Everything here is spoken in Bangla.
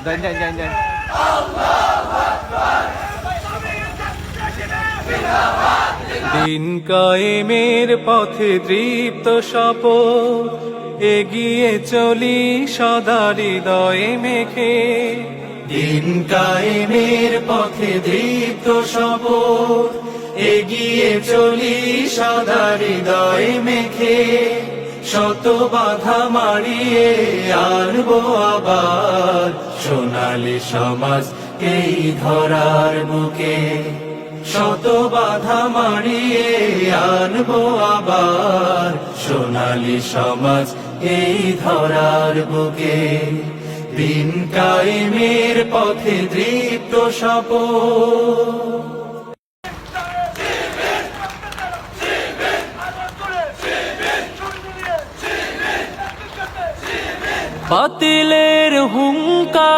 দেন দেন দেন দেন। দিন কায়েমের পথে দৃপ্ত শপথ, এগিয়ে চলি সদা হৃদয়ে মেখে। দিন কায়েমের পথে দৃপ্ত শপথ, এগিয়ে চলি সদা হৃদয়ে মেখে। শত বাধা মারিয়ে আনবো আবার সোনালী সমাজ এই ধরার বুকে। শত বাধা মারিয়ে আনবো আবার সোনালী সমাজ এই ধরার বুকে। দিন কায়েমের পথে দৃপ্ত শপথ। বাতিলের হুঙ্কার